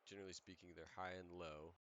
generally speaking, they're high and low.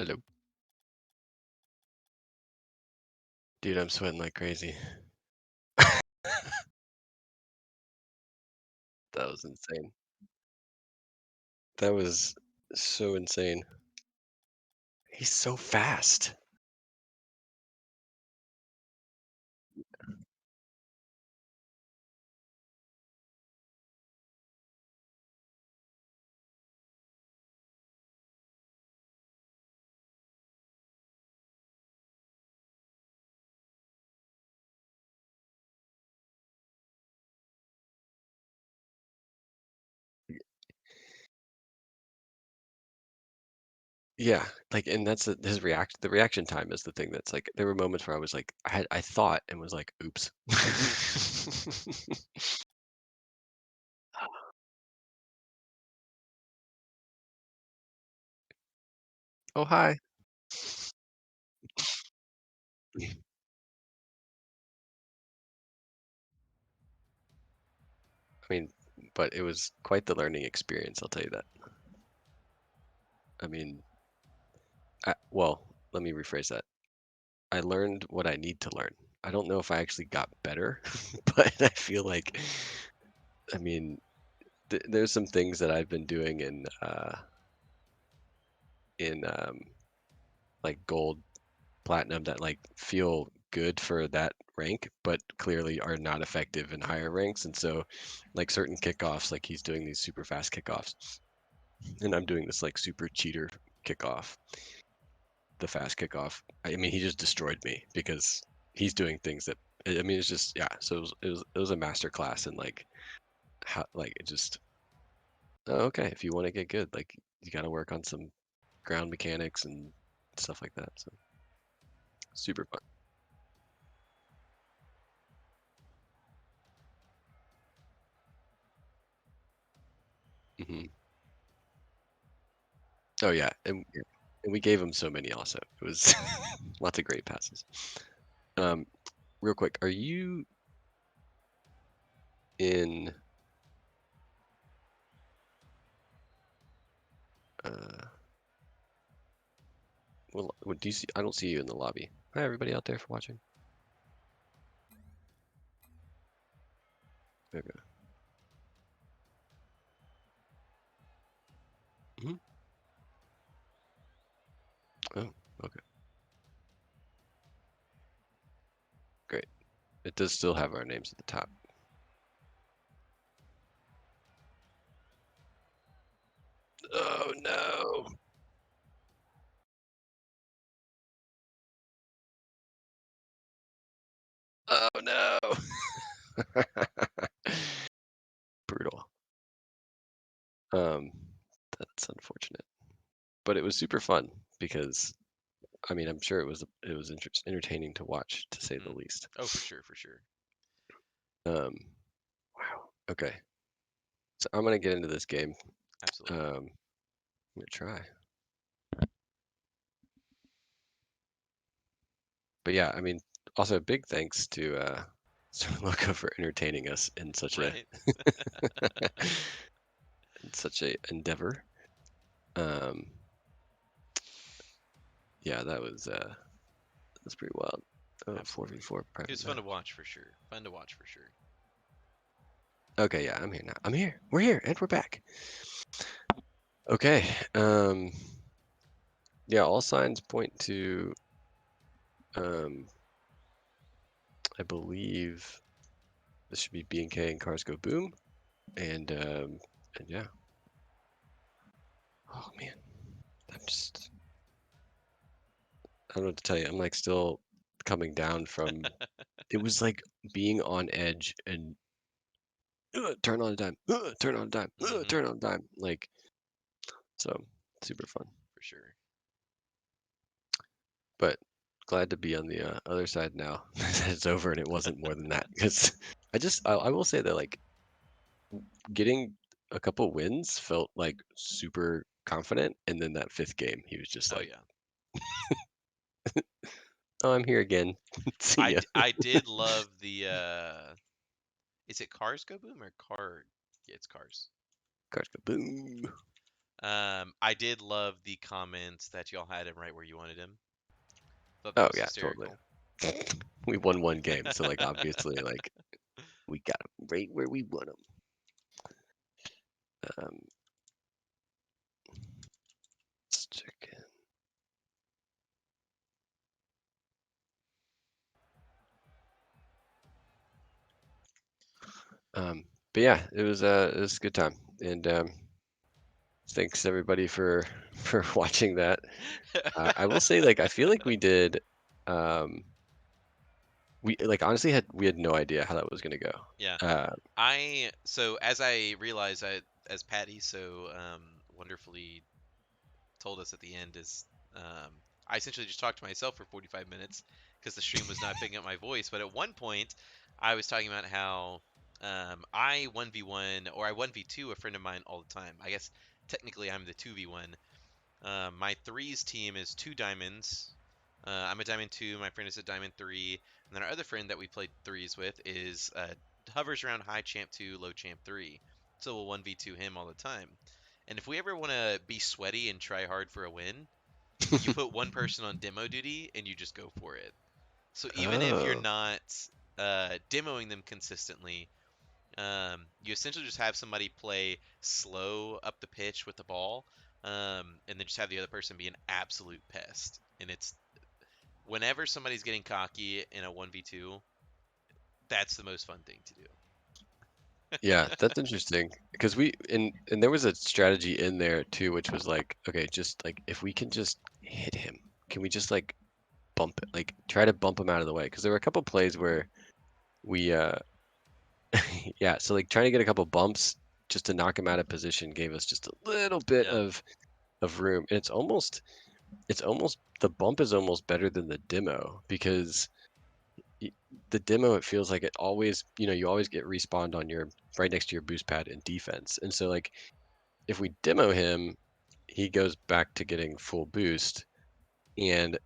Hello. Dude, I'm sweating like crazy. That was insane. That was so insane. He's so fast. Yeah, like, and that's his the reaction time is the thing that's like there were moments where I was like, I thought and was like, oops. Oh, hi. I mean, but it was quite the learning experience, I'll tell you that. I mean, well, let me rephrase that. I learned what I need to learn. I don't know if I actually got better, but I feel like, I mean, there's some things that I've been doing in like gold, platinum that like feel good for that rank, but clearly are not effective in higher ranks. And so, like certain kickoffs, like he's doing these super fast kickoffs, and I'm doing this like super cheater kickoff, the fast kickoff. I mean, he just destroyed me because he's doing things that I mean, it's just yeah. So it was a master class in like how like it just oh, okay. If you want to get good, like you got to work on some ground mechanics and stuff like that. So super fun. Hmm. Oh yeah, and we gave him so many also. It was lots of great passes. Um, real quick, are you in? Uh, well, do you see? I don't see you in the lobby. Hi, everybody out there for watching. Okay. Hmm. Oh, okay, great. It does still have our names at the top. Oh no! Oh no! Brutal. Um, that's unfortunate, but it was super fun because I mean, I'm sure it was entertaining to watch, to say the Hmm. least. Oh, for sure, for sure. Um, wow. Okay, so I'm gonna get into this game. Absolutely. I'm gonna try, but yeah, I mean, also big thanks to Sir Loco for entertaining us in such a Right. in such a endeavor. Um, yeah, that's pretty wild. Oh, Absolutely. 4v4 It was private fun to match. watch for sure. Fun to watch for sure. Okay, yeah, I'm here now. I'm here. We're here, and we're back. Okay. Yeah, all signs point to um, I believe this should be B&K and Cars Go Boom, and yeah. Oh man, I'm just I don't know what to tell you. I'm like still coming down from. It was like being on edge and turn on a dime, turn on a dime, Hmm. turn on a dime. Like so, super fun. For sure. But glad to be on the other side now. That it's over and it wasn't more than that. Because I will say that like getting a couple wins felt like super confident, and then that fifth game, he was just Oh like, yeah. "Oh, I'm here again. See ya." I did love the is it Cars Go Boom or Car? Yeah, it's Cars. Cars go boom. I did love the comments that y'all had him right where you wanted him. Thought that Oh was yeah, totally. hysterical. We won one game, so like obviously like we got him right where we want him. Let's check in. But yeah, it was a good time, and thanks everybody for for watching that. I will say, like, I feel like we did, um, we like honestly we had no idea how that was gonna go. Yeah. Uh, So as I realized, as Patty so wonderfully told us at the end, is I essentially just talked to myself for 45 minutes because the stream was not picking up my voice. But at one point, I was talking about how I 1v1 or I 1v2 a friend of mine all the time. I guess technically I'm the 2v1. My threes team is two diamonds. I'm a diamond two. My friend is a diamond three, and then our other friend that we played threes with is hovers around high champ two, low champ three. So we'll 1v2 him all the time. And if we ever want to be sweaty and try hard for a win, you put one person on demo duty and you just go for it. So even if you're oh, not demoing them consistently, you essentially just have somebody play slow up the pitch with the ball, and then just have the other person be an absolute pest. And it's whenever somebody's getting cocky in a 1v2, that's the most fun thing to do. yeah, that's interesting because and there was a strategy in there too, which was like, okay, just like if we can just hit him, can we just like bump it, like try to bump him out of the way? Because there were a couple plays where we yeah, so like trying to get a couple bumps just to knock him out of position gave us just a little bit Yeah. of room. And it's almost the bump is almost better than the demo because y- the demo it feels like it always, you always get respawned on your right next to your boost pad in defense. And so like if we demo him, he goes back to getting full boost and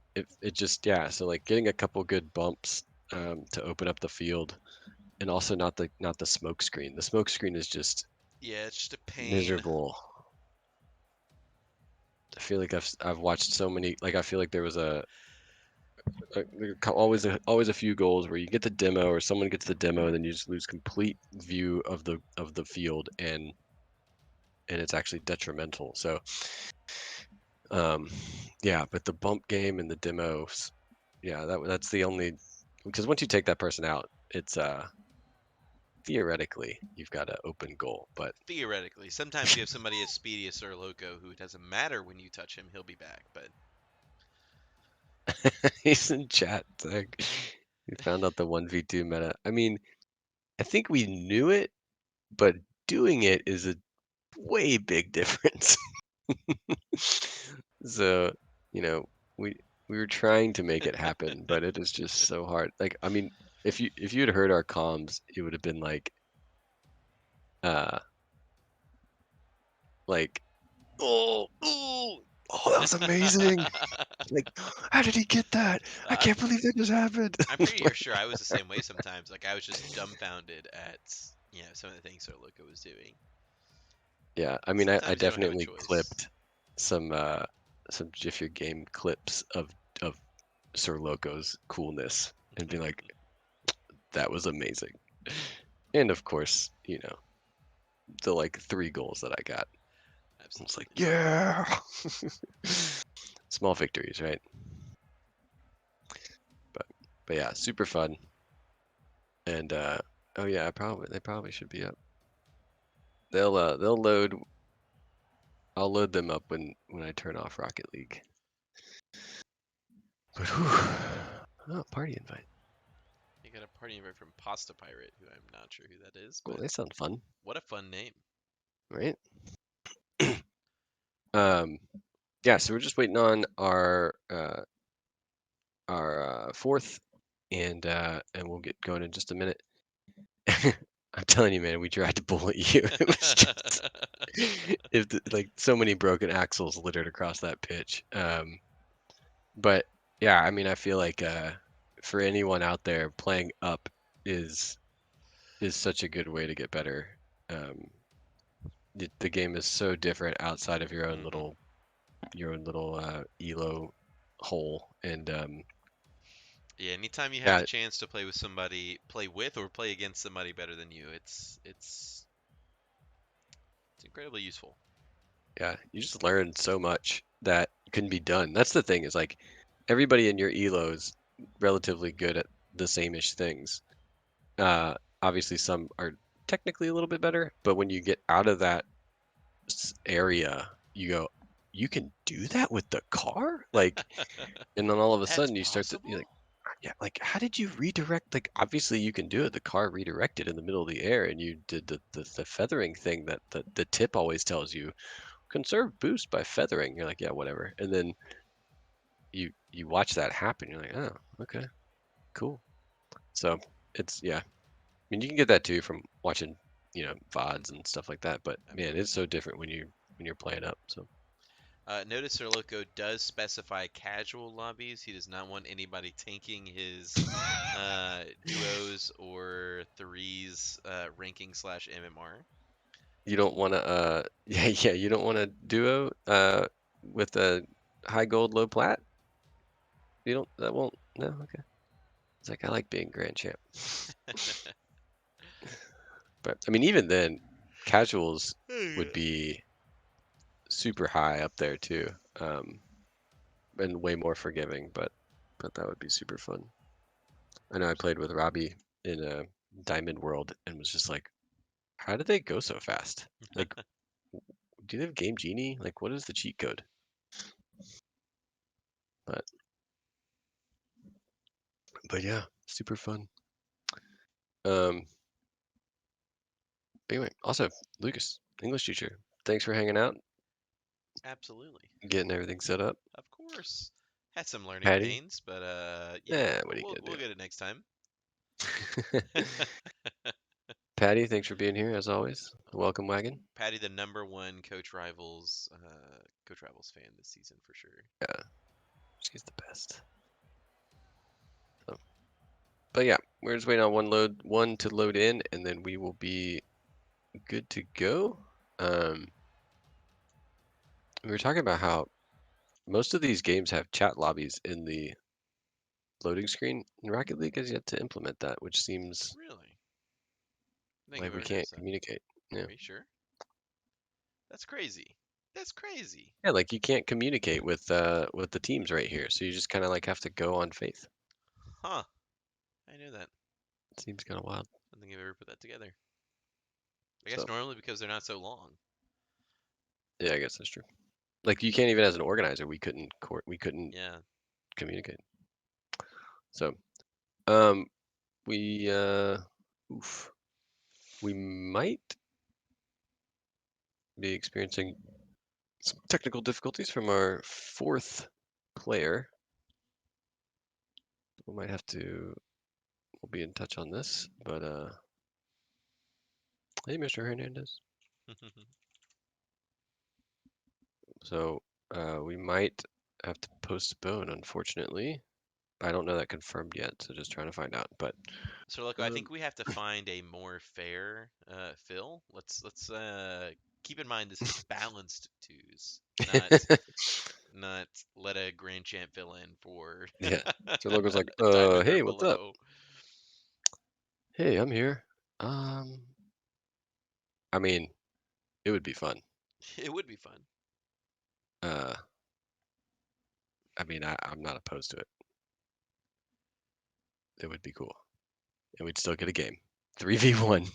it just yeah, so like getting a couple good bumps to open up the field and also not the smoke screen. The smoke screen is just Yeah, it's just a pain. miserable. I feel like I've watched so many. Like I feel like there was always a few goals where you get the demo or someone gets the demo and then you just lose complete view of the field and it's actually detrimental. So um, yeah, but the bump game and the demos, yeah, that's the only because once you take that person out, it's theoretically you've got an open goal, but Theoretically, sometimes you have somebody as speedy as Sir Loco who it doesn't matter when you touch him, he'll be back. But he's in chat. Like, we found out the 1v2 meta. I mean, I think we knew it, but doing it is a way big difference. So, you know, we we were trying to make it happen, but it is just so hard. Like, I mean, if you had heard our comms, it would have been uh like oh, that was amazing. Like, how did he get that? I I'm can't believe that just happened. I'm pretty sure I was the same way sometimes. Like I was just dumbfounded at some of the things Sir Loco was doing. Yeah, I mean, I Sometimes you don't have a definitely choice. clipped some GIF your game clips of Sir Loco's coolness and be like, that was amazing. And of course, the like 3 goals that I got. I was like, Absolutely. yeah. Small victories, right? But but yeah, super fun. And oh yeah, they probably should be up. They'll load. I'll load them up when I turn off Rocket League. But whew, oh, party invite. You got a party invite from Pasta Pirate, who I'm not sure who that is, Well, but they sound fun, what a fun name. right? Um, yeah, so we're just waiting on our fourth, and we'll get going in just a minute. I'm telling you, man, we tried to bullet you. It was just like so many broken axles littered across that pitch. But yeah, I mean, I feel like for anyone out there, playing up is such a good way to get better. Um, the game is so different outside of Hmm. your own little elo hole, and Yeah, anytime you have the yeah, chance to play with somebody, play with or play against somebody better than you, it's incredibly useful. yeah, you just learn so much that can be done. That's the thing, is like everybody in your elo is relatively good at the same-ish things. Uh, Obviously, some are technically a little bit better, but when you get out of that area, you go, you can do that with the car, like, and then all of a That's sudden you start to you're possible? like, yeah, like how did you redirect? Like obviously you can do it. The car redirected in the middle of the air, and you did the feathering thing that the tip always tells you, conserve boost by feathering. You're like, yeah, whatever. And then you watch that happen. You're like, oh, okay, cool. So it's yeah. I mean, you can get that too from watching, VODs and stuff like that. But man, it's so Absolutely. different when you're playing up. So Notice Sir Loco does specify casual lobbies. He does not want anybody tanking his duos or threes ranking slash MMR. you don't want to, yeah, you don't want to duo with a high gold, low plat. You don't. That won't. No. Okay. It's like I like being grand champ, but I mean, even then, casuals would be super high up there too, and way more forgiving. But that would be super fun. I know I played with Robbie in a Diamond World and was just like, how did they go so fast? Like, do they have Game Genie? Like, what is the cheat code? But but yeah, super fun. Um. Anyway, also Lucas, English teacher. Thanks for hanging out, Absolutely. getting everything set up. Of course. Had some learning Patty, pains, but yeah, what are you we'll gonna get it next time. do? Patty, thanks for being here as always. Welcome wagon. Patty, the number one Coach Rivals fan this season for sure. Yeah, she's the best. So, but yeah, we're just waiting on one to load in, and then we will be good to go. Um, we were talking about how most of these games have chat lobbies in the loading screen, and Rocket League has yet to implement that, which seems Really? I think I've like we ever can't noticed that. communicate. Yeah. Are you sure? That's crazy. That's crazy. Yeah, like you can't communicate with the teams right here, so you just kind of like have to go on faith. Huh. I knew that. Seems kind of wild. I don't think I've ever put that together. I guess So normally because they're not so long. yeah, I guess that's true. Like you can't even as an organizer, we couldn't Yeah. communicate. So um we oof, we might be experiencing some technical difficulties from our fourth player. We might have to we'll be in touch on this, but hey, Mr. Hernandez. So we might have to postpone, unfortunately. I don't know that confirmed yet, so just trying to find out. But So look, I um, think we have to find a more fair fill. Let's keep in mind this is balanced twos, not let a grand champ fill in for yeah, so Logan's like, diamond or hey, what's up? below. Hey, I'm here. Um, I mean, it would be fun. It would be fun. Uh, I mean, I'm not opposed to it. It would be cool, and we'd still get a game, 3v1.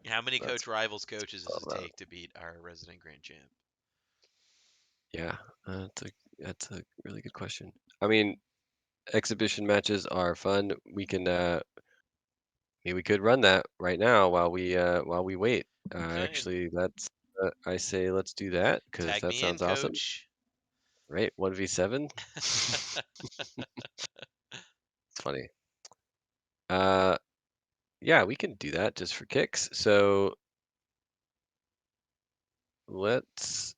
How many That's coach rivals coaches does all it about. take to beat our resident grand champ? Yeah, that's a really good question. I mean, exhibition matches are fun. We could run that right now while we wait. Okay, Actually, that's I say let's do that because tag that me in, sounds awesome. coach. Right? 1v7. It's funny. Uh, yeah, we can do that just for kicks. So let's.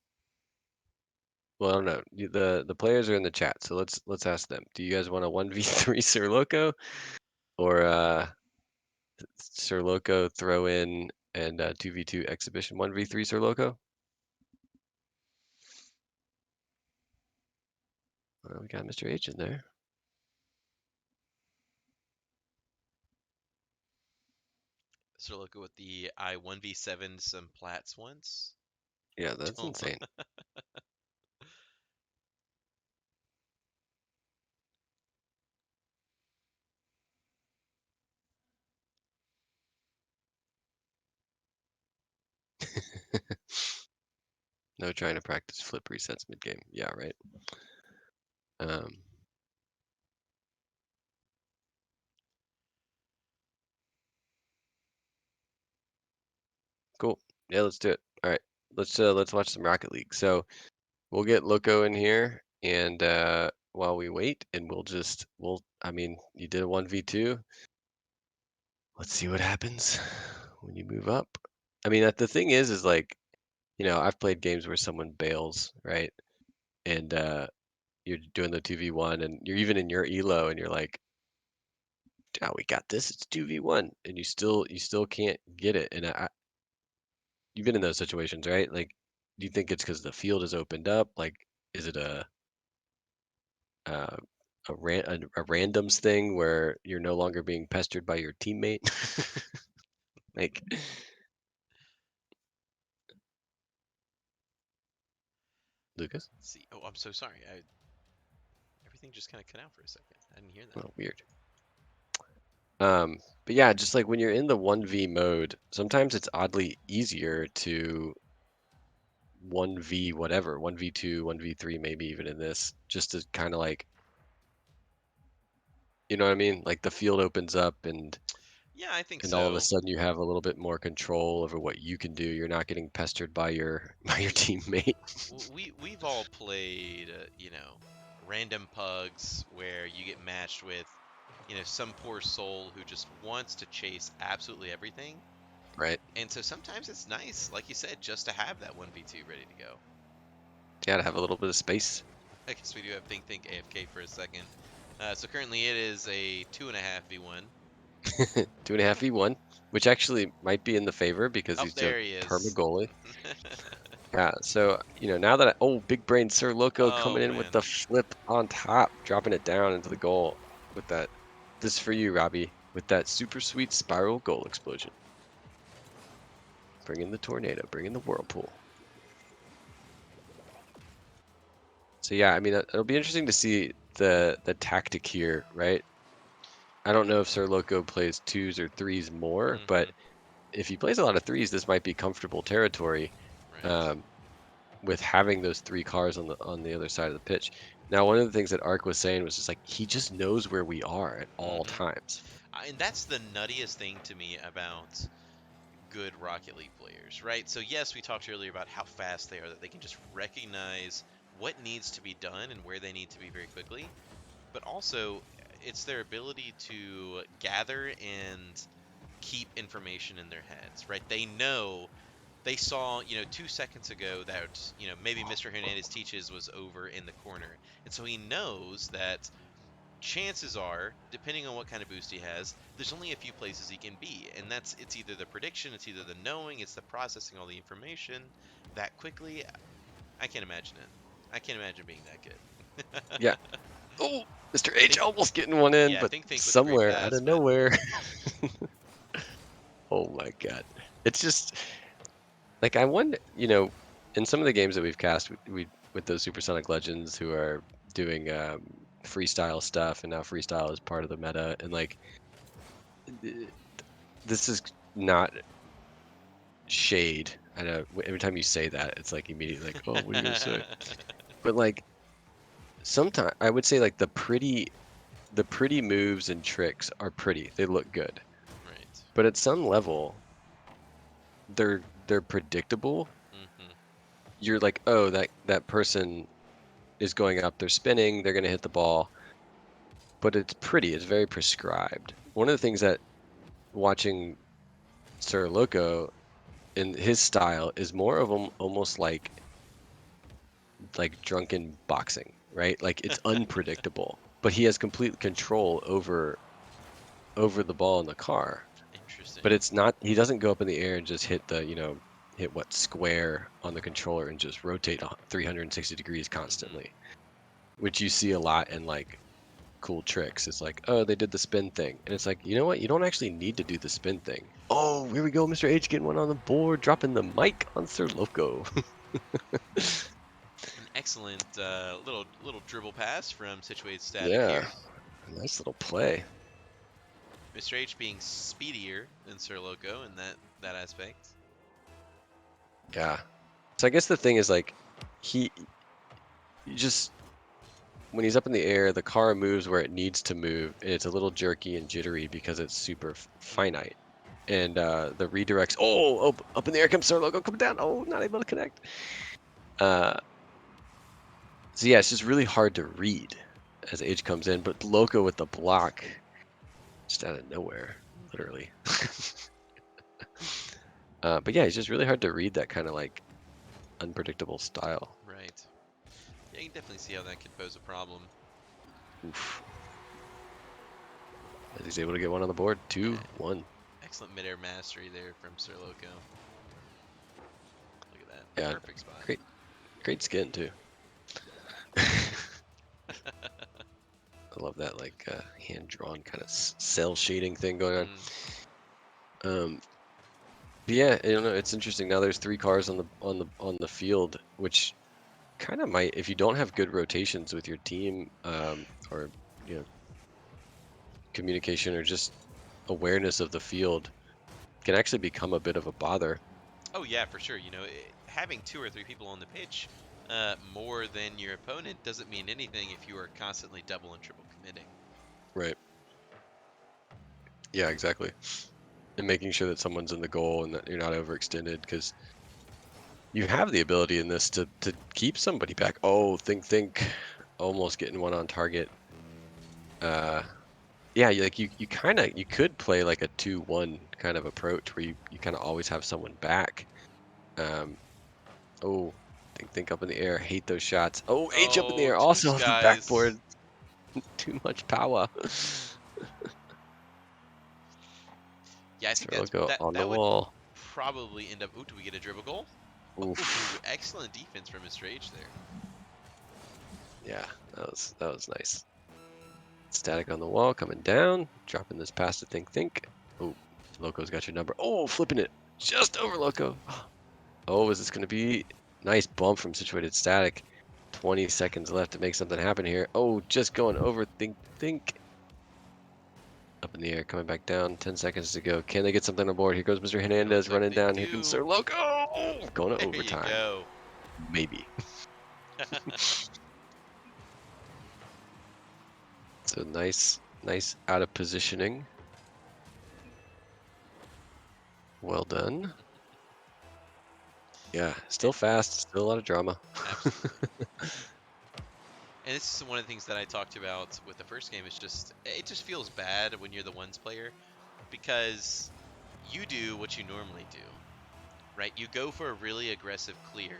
Well, I don't know. The players are in the chat, so let's ask them. Do you guys want a 1v3 Sir Loco or Sir Loco throw in and 2v2 exhibition 1v3 Sir Loco. Well, we got Mr. H in there. So look with the I 1v7 some plats once. Yeah, that's Don't. insane. No trying to practice flip resets mid game. Yeah, right. Um, cool. Yeah, let's do it. All right. Let's watch some Rocket League. So we'll get Loco in here, and while we wait, and we'll. I mean, you did a 1v2. Let's see what happens when you move up. I mean, the thing is like, I've played games where someone bails, right? And you're doing the 2v1, and you're even in your elo, and you're like, "Oh, we got this. It's 2v1," and you still can't get it. And you've been in those situations, right? Like, do you think it's because the field is opened up? Like, is it uh, a randoms thing where you're no longer being pestered by your teammate? Like, Lucas? Let's see. Oh, I'm so sorry. Everything just kind of cut out for a second. I didn't hear that. Oh, weird. But yeah, just like when you're in the 1v mode, sometimes it's oddly easier to 1v whatever, 1v2, 1v3, maybe even in this, just to kind of like, you know what I mean? Like the field opens up, Yeah, I think and all of a so. sudden you have a little bit more control over what you can do. You're not getting pestered by your by your teammate. We've all played, random pugs where you get matched with, some poor soul who just wants to chase absolutely everything. Right? And so sometimes it's nice, like you said, just to have that 1v2 ready to go. Yeah, to have a little bit of space. I guess we do have Think AFK for a second. So currently it is a 2.5v1. 2.5v1, which actually might be in the favor because Oh, he's a there he perma is. goalie. Yeah, so now that big brain Sir Loco coming Oh in with man. the flip on top, dropping it down into the goal with that. This is for you, Robbie, with that super sweet spiral goal explosion. Bring in the tornado, bring in the whirlpool. So yeah, I mean, it'll be interesting to see the tactic here, right? I don't know if Sir Loco plays twos or threes more, but Hmm. if he plays a lot of threes, this might be comfortable territory. Right. Um, with having those three cars on the other side of the pitch. Now, one of the things that Ark was saying was just like he just knows where we are at all Hmm. times. And that's the nuttiest thing to me about good Rocket League players, right? So yes, we talked earlier about how fast they are, that they can just recognize what needs to be done and where they need to be very quickly. But also, it's their ability to gather and keep information in their heads, right? They saw, 2 seconds ago that, maybe Mr. Hernandez teaches was over in the corner. And so he knows that chances are, depending on what kind of boost he has, there's only a few places he can be. And it's either the prediction, it's either the knowing, it's the processing all the information that quickly. I can't imagine it. I can't imagine being that good. Yeah. Oh, Mr. H think, almost getting one in, yeah, but think with a great somewhere out pass, of but nowhere. Oh my God. It's just like I wonder, in some of the games that we've cast, we with those Supersonic Legends who are doing freestyle stuff, and now freestyle is part of the meta, and like this is not shade. I know every time you say that, it's like immediately like, oh, what are you gonna say? But like sometimes I would say like the pretty moves and tricks are pretty. They look good. right. But at some level, they're predictable. Hmm. You're like, oh, that person is going up, they're spinning, they're gonna hit the ball. But it's pretty, it's very prescribed. One of the things that watching Sir Loco in his style is more of almost like drunken boxing, right? Like it's unpredictable, but he has complete control over the ball in the car. Interesting. But it's not. He doesn't go up in the air and just hit the hit what square on the controller and just rotate 360 degrees Hmm. constantly, which you see a lot in like cool tricks. It's like, oh, they did the spin thing, and it's like, you know what? You don't actually need to do the spin thing. Oh, here we go, Mr. H getting one on the board, dropping the mic on Sir Loco. An excellent little dribble pass from Situated Static Yeah, here. nice little play. Mr. H being speedier than Sir Loco in that aspect. Yeah. So I guess the thing is like, he you just when he's up in the air, the car moves where it needs to move, and it's a little jerky and jittery because it's super Hmm. finite. And the redirects. Oh, up in the air comes Sir Loco, come down. Oh, not able to connect. Uh, so yeah, it's just really hard to read as H comes in, but Loco with the block just out of nowhere, literally. But yeah, it's just really hard to read that kind of like unpredictable style. Right. Yeah, you can definitely see how that could pose a problem. Oof. As he's able to get one on the board, Yeah, 2-1. excellent midair mastery there from Sir Loco. Look at that. Yeah, Perfect spot. great, great skin too. I love that like hand drawn kind of cell shading thing going Mm. on. But yeah, I don't know. It's interesting. Now there's 3 cars on the field, which kind of might, if you don't have good rotations with your team, or you know communication or just awareness of the field, can actually become a bit of a bother. Oh yeah, for sure. Having 2 or 3 people on the pitch, more than your opponent doesn't mean anything if you are constantly double and triple committing. Right. Yeah, exactly. And making sure that someone's in the goal and that you're not overextended because you have the ability in this to keep somebody back. Oh, think, almost getting one on target. Uh, yeah, you kind of you could play like a 2-1 kind of approach where you kind of always have someone back. Um, oh, think up in the air. Hate those shots. Oh, H up in the Oh, air. two Also on the skies. backboard. Too much power. Yeah, I think So go on the that would wall. probably end up. Ooh, do we get a dribble goal? Ooh, Oof. excellent defense from Mr. H there. Yeah, that was nice. Static on the wall, coming down, dropping this past to think. Oh, Loco's got your number. Oh, flipping it just over Loco. Oh, is this going to be nice bump from Situated Static? 20 seconds left to make something happen here. Oh, just going over think. Up in the air, coming back down. 10 seconds to go. Can they get something on board? Here goes Mr. Looks Hernandez like running they down. Here comes do. Sir Loco. Going to There you overtime. go. Maybe. So nice out of positioning. Well done. Yeah, And still fast, still a lot of drama. absolutely. And this is one of the things that I talked about with the first game. Is just it just feels bad when you're the ones player because you do what you normally do, right? You go for a really aggressive clear.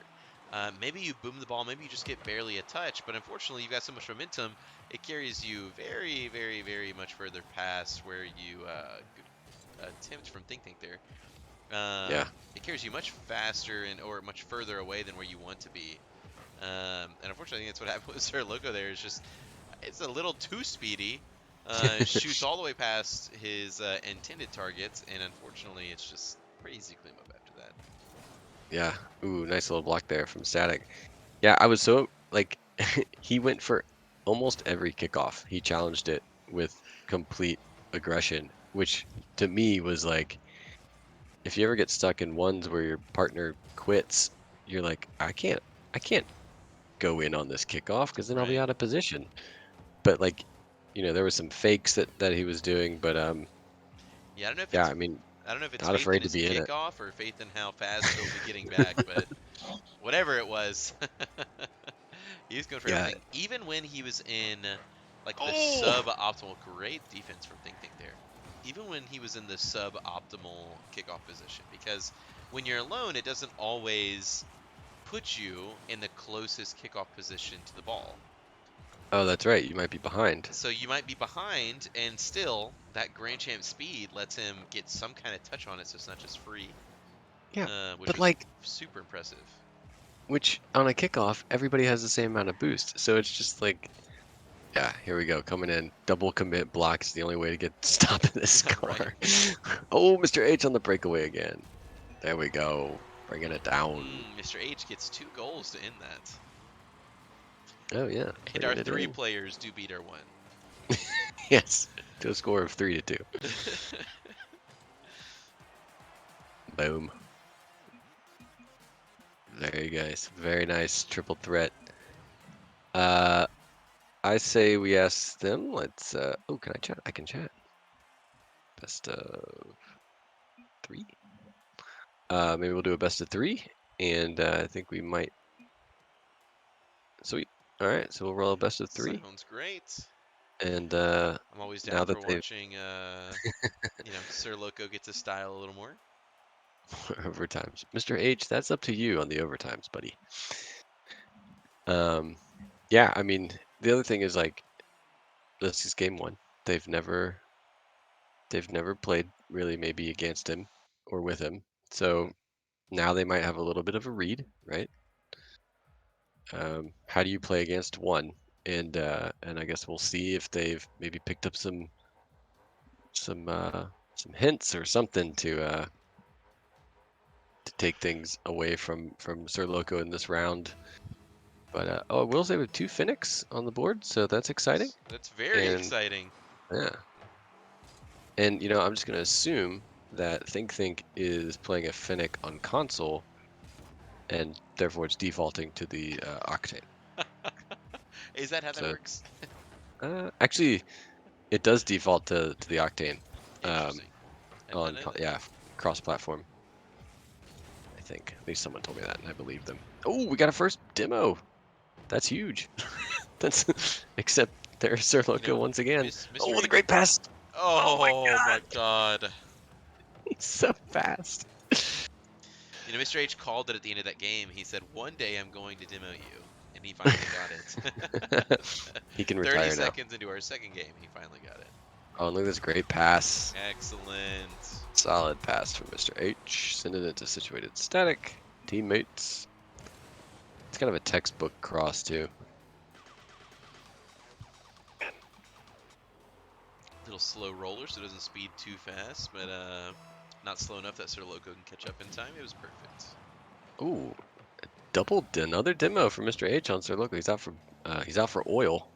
Maybe you boom the ball, maybe you just get barely a touch, but unfortunately you've got so much momentum, it carries you very, very, very much further past where you good attempt from Think there. Yeah. It carries you much faster and or much further away than where you want to be. And unfortunately, I think that's what happened with Sir Loco there. Is just it's a little too speedy. Shoots all the way past his intended targets, and unfortunately, it's just pretty easy to clean up after that. Yeah. Ooh, nice little block there from Static. Yeah, I was so like he went for almost every kickoff. He challenged it with complete aggression, which to me was like if you ever get stuck in ones where your partner quits, you're like, I can't go in on this kickoff because then I'll be Right. out of position. But like, there was some fakes that he was doing, but Yeah, yeah, I mean, I don't know if it's not faith in afraid to his be in it. kickoff or faith in how fast he'll be getting back, but whatever it was, he was going for Yeah. everything. Even when he was in like the Oh, sub-optimal, great defense from Think there. Even when he was in the sub-optimal kickoff position, because when you're alone, it doesn't always put you in the closest kickoff position to the ball. Oh, that's right. You might be behind. So you might be behind, and still that Grand Champ speed lets him get some kind of touch on it, so it's not just free, Yeah, which but was like, super impressive. which on a kickoff, everybody has the same amount of boost. So it's just like, yeah, here we go. Coming in. Double commit block is the only way to get stopping this Right. car. Oh, Mr. H on the breakaway again. There we go. Bringing it down. Mr. H gets 2 goals to end that. Oh, yeah. And our Bringing it 3 in. players do beat our 1. Yes. To a score of 3-2. Boom. There you guys. Very nice triple threat. I say we ask them. Let's. Oh, can I chat? I can chat. Best of 3. Maybe we'll do a best of 3, and I think we might. Sweet. All right, so we'll roll a best of 3, Sounds great. and I'm always now down that for they've watching, Sir Loco get to style a little more. overtimes, Mr. H, that's up to you on the overtimes, buddy. Um, yeah, I mean, the other thing is like, this is game 1. They've never played really maybe against him or with him, so now they might have a little bit of a read, right? How do you play against one? And I guess we'll see if they've maybe picked up some some hints or something to take things away from Sir Loco in this round. But oh, I will say with 2 Finnics on the board, so that's exciting. That's very And exciting. yeah, and I'm just gonna assume that Think is playing a Finnick on console, and therefore it's defaulting to the Octane. Is that how that So works? actually, it does default to the Octane. Um, Interesting. I did not know that. yeah, cross-platform. I think at least someone told me that, and I believe them. Oh, we got a first demo. That's huge. That's except there's Sir You know, Loco once again. Mr. Oh, the H. great pass. Oh my Oh my God, God. he's so fast. Mr. H called it at the end of that game. He said, "One day I'm going to demo you," and he finally got it. He can 30 retire now. seconds into our second game, he finally got it. Oh, look at this great pass. Excellent. Solid pass from Mr. H. Sending it to situated static. Teammates. It's kind of a textbook cross too. Little slow roller so it doesn't speed too fast, but not slow enough that Sir Loco can catch up in time. It was perfect. Ooh, another demo for Mr. H on Sir Loco. He's out for oil.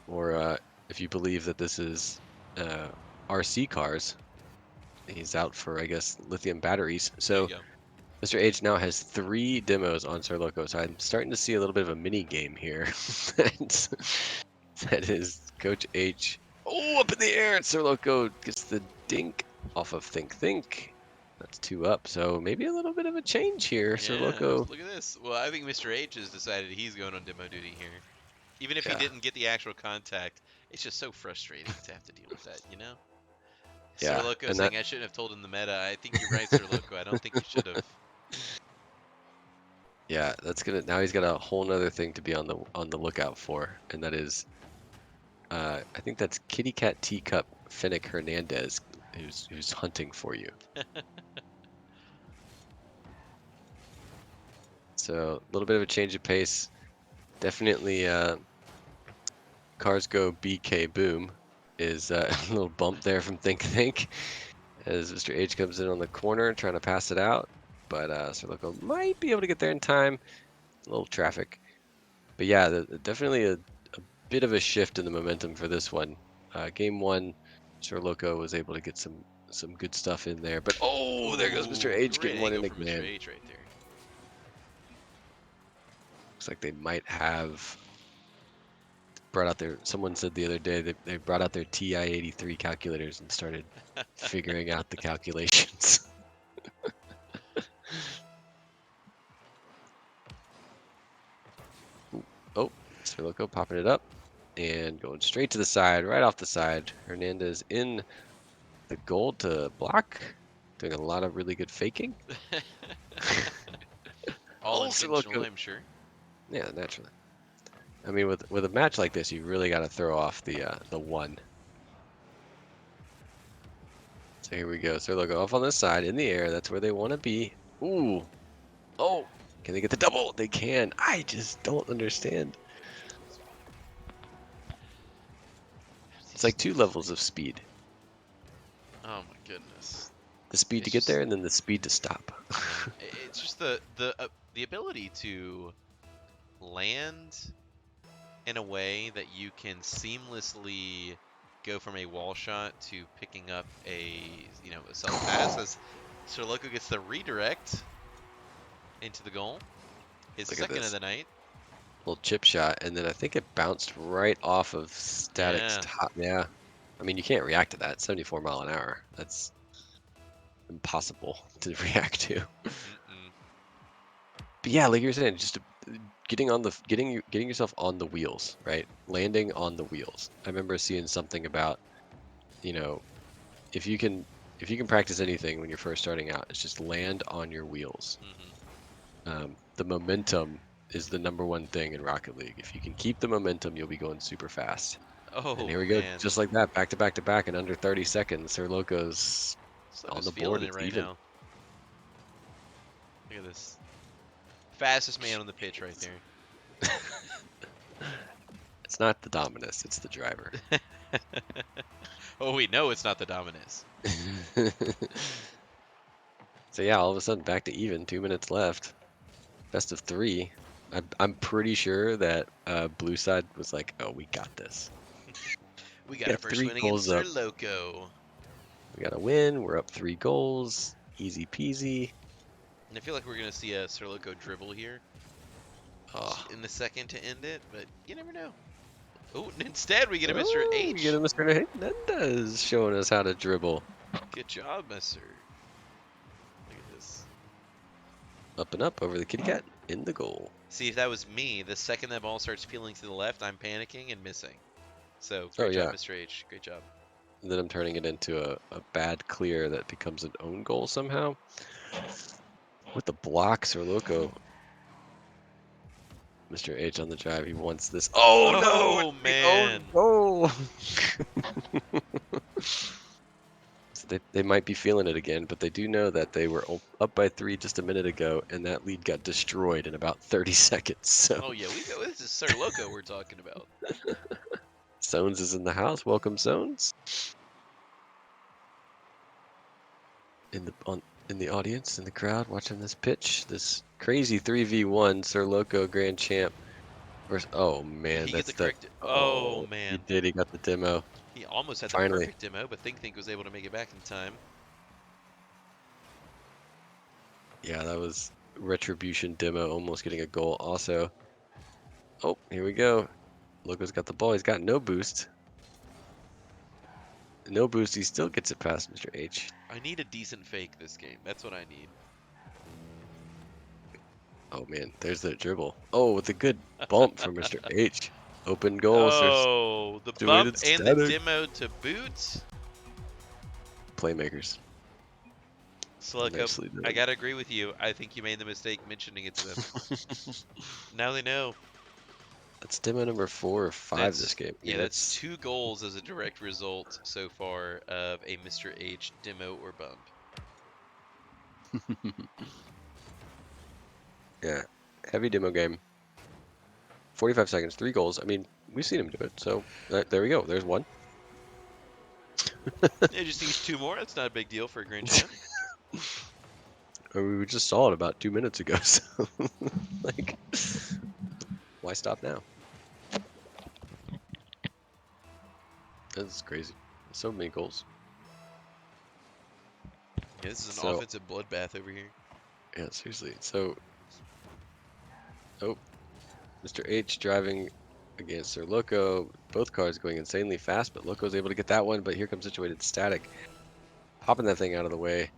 Or if you believe that this is RC cars, he's out for, I guess, lithium batteries. There you So go. Mr. H now has 3 demos on Sir Loco. So I'm starting to see a little bit of a mini game here. That is Coach H. Oh, up in the air, and Sir Loco gets the dink off of Think. That's 2 up. So maybe a little bit of a change here. Sir Yeah, Loco. look at this. Well, I think Mr. H has decided he's going on demo duty here. Even if he Yeah, didn't get the actual contact, it's just so frustrating to have to deal with that. Sir yeah, Loco and that saying I shouldn't have told him the meta. I think you're right, Sir Loco. I don't think you should have. yeah, that's gonna now he's got a whole nother thing to be on the lookout for, and that is I think that's Kitty Cat Teacup Finnick Hernandez who's hunting for you. So a little bit of a change of pace. Definitely Cars Go BK Boom is a little bump there from Think as Mr. H comes in on the corner trying to pass it out. But Sir Loco might be able to get there in time. A little traffic. But yeah, definitely a bit of a shift in the momentum for this one. Game 1, Sir Loco was able to get some good stuff in there. But oh, there goes Mr. Ooh, H great getting one angle in from Mr. again. H right there. Looks like they might have brought out their. Someone said the other day that they brought out their TI-83 calculators and started figuring out the calculations. Ooh, oh, Sir Loco popping it up and going straight to the side, right off the side. Hernandez in the goal to block, doing a lot of really good faking. All Oh, Sir intentional, Loco. I'm sure. Yeah, naturally. I mean, with a match like this, you really got to throw off the one. So here we go. So they'll go off on this side in the air. That's where they want to be. Ooh. Oh. Can they get the double? They can. I just don't understand. It's like 2 levels of speed. Oh my goodness. The speed to It's get just there and then the speed to stop. yeah. It's just the ability to land in a way that you can seamlessly go from a wall shot to picking up a self pass as Sir Loco gets the redirect into the goal. His Look at second of this. the night. Little chip shot, and then I think it bounced right off of Static's Yeah. top. Yeah. I mean, you can't react to that. 74 mile an hour. That's impossible to react to. Mm-mm. But yeah, like you're saying, just getting yourself on the wheels, right? Landing on the wheels. I remember seeing something about, you know, if you can practice anything when you're first starting out, it's just land on your wheels. The momentum is the #1 thing in Rocket League. If you can keep the momentum, you'll be going super fast. And Oh here we go, man. just like that, back to back to back in under 30 seconds. Sir Loco's on Loco's the board. feeling it It's right even. now. Look at this. Fastest man on the pitch right there. It's not the Dominus, it's the driver. Oh, we know it's not the Dominus. So yeah, all of a sudden back to even. 2 minutes left. Best of 3. I'm pretty sure that blue side was like, "Oh, we got this. We We got our got first 3 win against goals Sir up. Loco. We got a win. We're up 3 goals. Easy peasy." And I feel like we're going to see a Sir Loco dribble here Oh, in the second to end it, but you never know. Oh, instead we get a Mr. oh, we get H. a Mr. Hernandez showing us how to dribble. Good job, Mr. Look at this. Up and up over the kitty cat in the goal. See, if that was me, the second that ball starts peeling to the left, I'm panicking and missing. So, Oh great job, yeah. Mr. H. Great job. And then I'm turning it into a bad clear that becomes an own goal somehow. With the blocks or Loco. Mr. H on the drive. He wants this. Oh no! It's Oh, the own man. goal. So they might be feeling it again, but they do know that they were up by 3 just a minute ago, and that lead got destroyed in about 30 seconds. So Oh, yeah, this is Sir Loco we're talking about. Sones is in the house. Welcome, Sones. In the audience, in the crowd, watching this pitch, this crazy 3v1 Sir Loco Grand Champ versus. Oh Did man, he get that's the the. correct... Oh, Oh, he man. did. He got the demo. He almost had the Finally. perfect demo, but Think was able to make it back in time. Yeah, that was retribution demo, almost getting a goal. Also, oh, here we go. Loco's got the ball. He's got no boost. No boost. He still gets it past Mr. H. I need a decent fake this game. That's what I need. Oh man, there's the dribble. Oh, with a good bump from Mr. H. Open goals. There's Oh, the bump situated and the Static. demo to boot. Playmakers. Sluggo, Nicely done. I gotta agree with you. I think you made the mistake mentioning it to them. Now they know. That's demo number 4 or 5 this game. I mean, That's 2 goals as a direct result so far of a Mr. H demo or bump. Yeah, heavy demo game. 45 seconds, 3 goals. I mean, we've seen him do it. So there we go. There's one. It just needs 2 more. That's not a big deal for a Grand Champ. We just saw it about 2 minutes ago. So like, why stop now? This is crazy. So many goals. Yeah, this is an So offensive bloodbath over here. yeah, seriously. So, oh, Mr. H driving against Sir Loco. Both cars going insanely fast, but Loco's able to get that one. But here comes situated Static, popping that thing out of the way.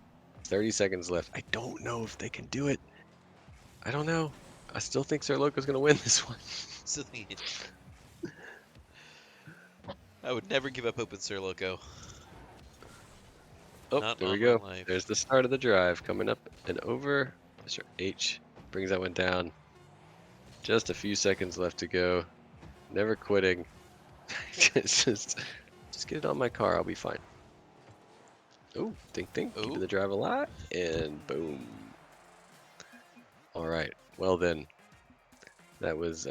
30 seconds left. I don't know if they can do it. I don't know. I still think Sir Loco's gonna win this one. So I would never give up hope with Sir Loco. Oh, Not there we on go. my life. There's the start of the drive coming up and over. Mr. H brings that one down. Just a few seconds left to go. never quitting. Just, just, just get it on my car. I'll be fine. Oh, think, think. Keeping Oh, the drive alive, and boom. All right. Well then, that was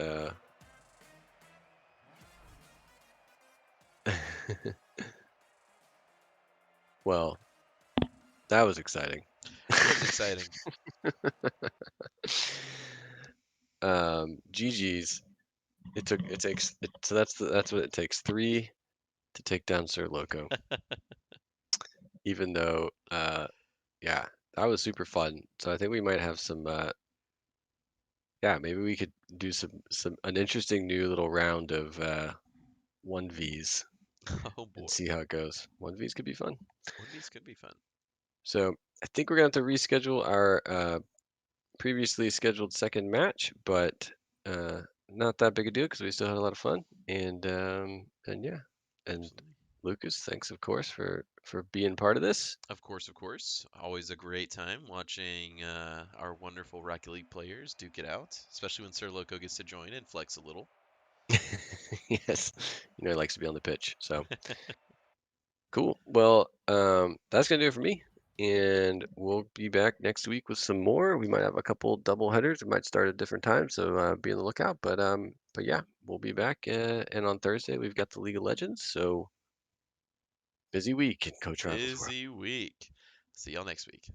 well, that was exciting. it was exciting. GG's. It takes so that's what it takes. Three to take down Sir Loco. Even though yeah, that was super fun. So I think we might have some yeah, maybe we could do some an interesting new little round of 1Vs Oh and boy, see how it goes. 1Vs could be fun. one of these could be fun. So I think we're gonna have to reschedule our previously scheduled second match, but not that big a deal because we still had a lot of fun. And yeah, and Absolutely. Lucas, thanks of course for being part of this. Of course, of course. Always a great time watching our wonderful Rocket League players duke it out, especially when Sir Loco gets to join and flex a little. Yes, he likes to be on the pitch. So cool. Well, that's gonna do it for me. And we'll be back next week with some more. We might have a couple double headers. We might start at different times, so be on the lookout. But yeah, we'll be back. And on Thursday we've got the League of Legends. So busy week in Coach Rivals World. Busy week. See y'all next week.